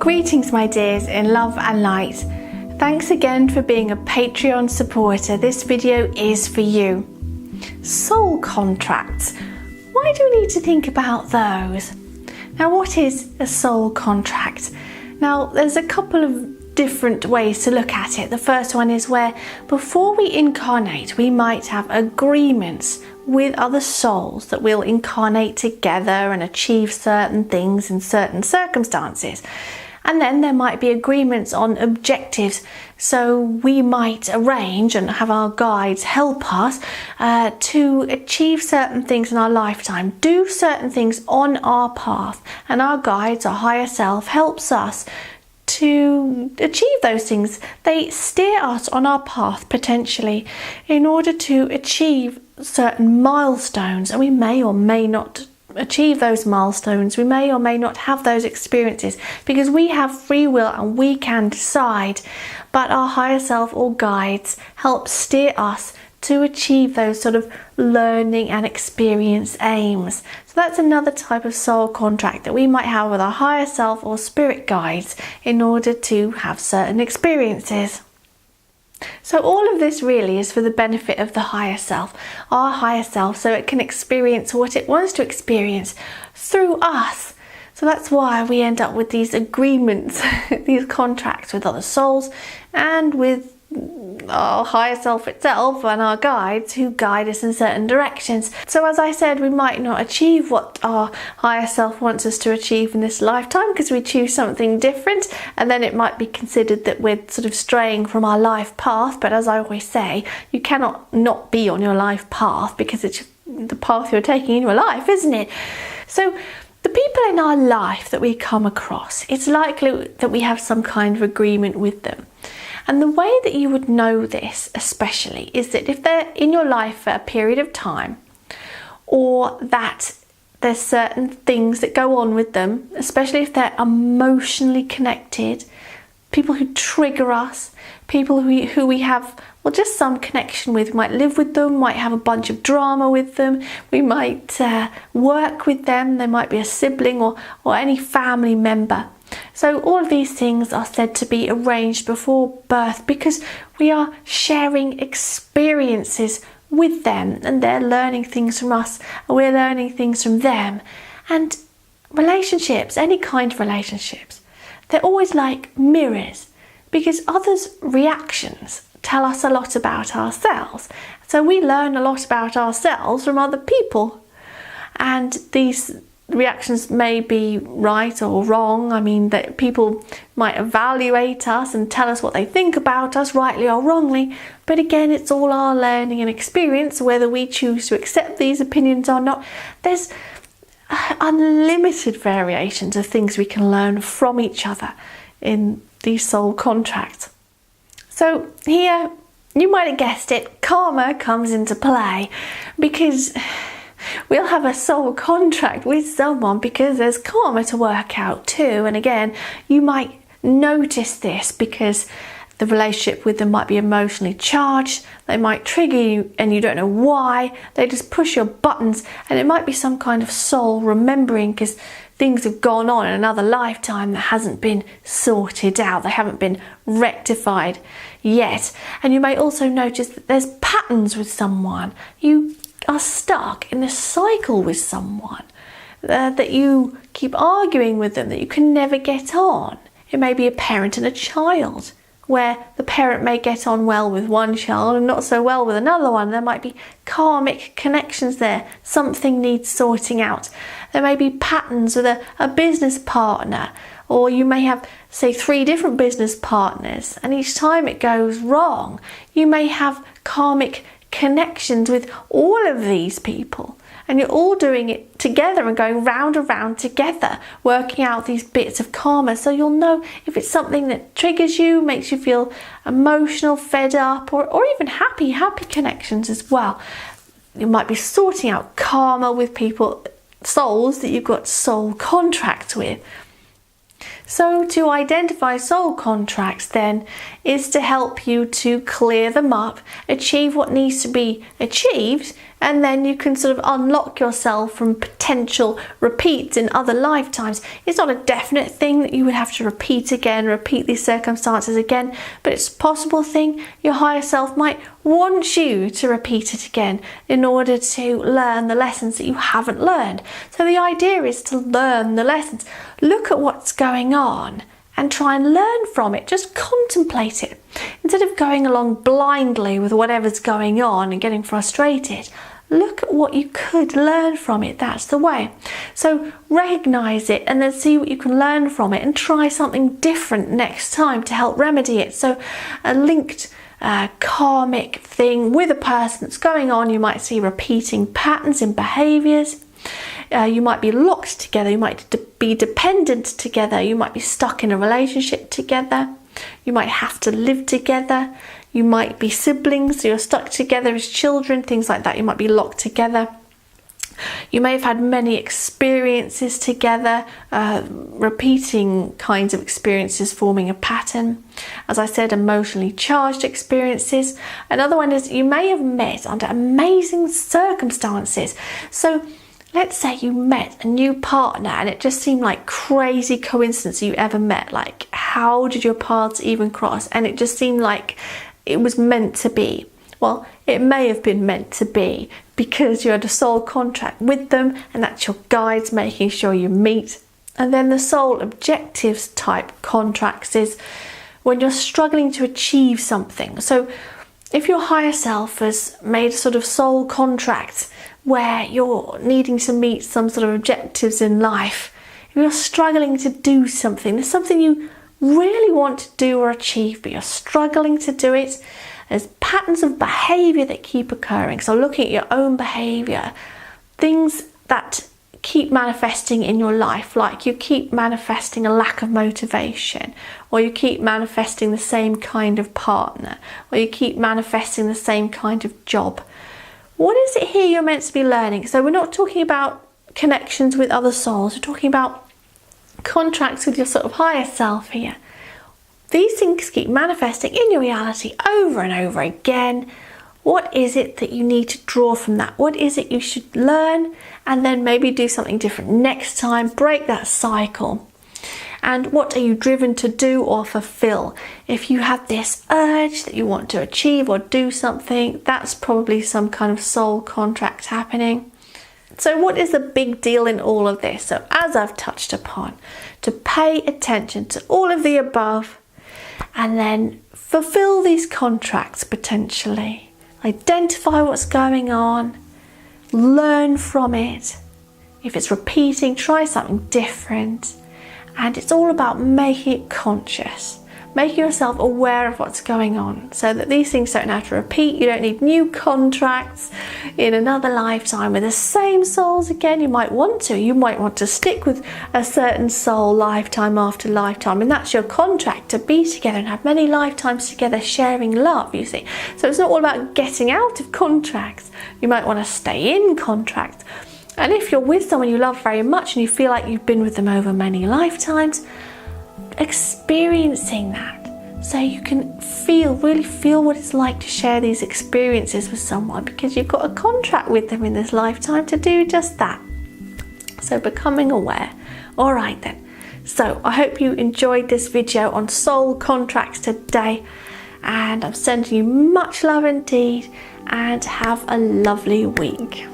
Greetings my dears in love and light. Thanks again for being a Patreon supporter. This video is for you. Soul contracts. Why do we need to think about those? Now, what is a soul contract? Now, there's a couple of different ways to look at it. The first one is where before we incarnate, we might have agreements with other souls that we'll incarnate together and achieve certain things in certain circumstances. And then there might be agreements on objectives. So we might arrange and have our guides help us to achieve certain things in our lifetime, do certain things on our path. And our guides, our higher self, helps us to achieve those things. They steer us on our path potentially in order to achieve certain milestones, and we may or may not achieve those milestones. We may or may not have those experiences because we have free will and we can decide, but our higher self or guides help steer us to achieve those sort of learning and experience aims. So that's another type of soul contract that we might have with our higher self or spirit guides in order to have certain experiences. So all of this really is for the benefit of the higher self, our higher self, so it can experience what it wants to experience through us. So that's why we end up with these agreements, these contracts with other souls and with our higher self itself and our guides who guide us in certain directions. So as I said, we might not achieve what our higher self wants us to achieve in this lifetime because we choose something different, and then it might be considered that we're sort of straying from our life path. But as I always say, you cannot not be on your life path because it's the path you're taking in your life, isn't it? So the people in our life that we come across, it's likely that we have some kind of agreement with them. And the way that you would know this especially is that if they're in your life for a period of time, or that there's certain things that go on with them, especially if they're emotionally connected, people who trigger us, people who we have, well, just some connection with, we might live with them, might have a bunch of drama with them, we might work with them, they might be a sibling or any family member. So all of these things are said to be arranged before birth because we are sharing experiences with them and they're learning things from us and we're learning things from them. And relationships, any kind of relationships, they're always like mirrors because others' reactions tell us a lot about ourselves. So we learn a lot about ourselves from other people, and these reactions may be right or wrong. I mean, that people might evaluate us and tell us what they think about us, rightly or wrongly. But again, it's all our learning and experience, whether we choose to accept these opinions or not. There's unlimited variations of things we can learn from each other in these soul contracts. So here, you might have guessed it, karma comes into play because we'll have a soul contract with someone because there's karma to work out too. And again, you might notice this because the relationship with them might be emotionally charged. They might trigger you and you don't know why. They just push your buttons, and it might be some kind of soul remembering because things have gone on in another lifetime that hasn't been sorted out. They haven't been rectified yet. And you may also notice that there's patterns with someone. You are stuck in a cycle with someone, that you keep arguing with them, that you can never get on. It may be a parent and a child, where the parent may get on well with one child and not so well with another one. There might be karmic connections there. Something needs sorting out. There may be patterns with a business partner, or you may have, say, 3 different business partners, and each time it goes wrong, you may have karmic connections with all of these people, and you're all doing it together and going round and round together, working out these bits of karma. So you'll know if it's something that triggers you, makes you feel emotional, fed up, or even happy connections as well. You might be sorting out karma with people, souls that you've got soul contracts with. So to identify soul contracts then is to help you to clear them up, achieve what needs to be achieved, and then you can sort of unlock yourself from potential repeats in other lifetimes. It's not a definite thing that you would have to repeat again, repeat these circumstances again, but it's a possible thing. Your higher self might want you to repeat it again in order to learn the lessons that you haven't learned. So the idea is to learn the lessons. Look at what's going on and try and learn from it. Just contemplate it. Instead of going along blindly with whatever's going on and getting frustrated, look at what you could learn from it. That's the way. So recognize it and then see what you can learn from it and try something different next time to help remedy it. So a linked karmic thing with a person that's going on, you might see repeating patterns in behaviors. You might be locked together, you might be dependent together, you might be stuck in a relationship together, you might have to live together, you might be siblings, so you're stuck together as children, things like that, you might be locked together. You may have had many experiences together, repeating kinds of experiences forming a pattern. As I said, emotionally charged experiences. Another one is you may have met under amazing circumstances. So let's say you met a new partner and it just seemed like crazy coincidence you ever met. Like, how did your paths even cross? And it just seemed like it was meant to be. Well, it may have been meant to be because you had a soul contract with them and that's your guides making sure you meet. And then the soul objectives type contracts is when you're struggling to achieve something. So if your higher self has made a sort of soul contract where you're needing to meet some sort of objectives in life, if you're struggling to do something, there's something you really want to do or achieve, but you're struggling to do it, there's patterns of behavior that keep occurring. So looking at your own behavior, things that keep manifesting in your life, like you keep manifesting a lack of motivation, or you keep manifesting the same kind of partner, or you keep manifesting the same kind of job. What is it here you're meant to be learning? So we're not talking about connections with other souls, we're talking about contracts with your sort of higher self here. These things keep manifesting in your reality over and over again. What is it that you need to draw from that? What is it you should learn and then maybe do something different next time, break that cycle? And what are you driven to do or fulfill? If you have this urge that you want to achieve or do something, that's probably some kind of soul contract happening. So what is the big deal in all of this? So as I've touched upon, to pay attention to all of the above and then fulfill these contracts potentially. Identify what's going on, learn from it. If it's repeating, try something different. And it's all about making it conscious, making yourself aware of what's going on so that these things don't have to repeat. You don't need new contracts in another lifetime with the same souls again. You might want to stick with a certain soul lifetime after lifetime, and that's your contract, to be together and have many lifetimes together sharing love, you see. So it's not all about getting out of contracts. You might want to stay in contracts. And if you're with someone you love very much and you feel like you've been with them over many lifetimes, experiencing that so you can really feel what it's like to share these experiences with someone, because you've got a contract with them in this lifetime to do just that. So becoming aware. All right then. So I hope you enjoyed this video on soul contracts today, and I'm sending you much love indeed, and have a lovely week.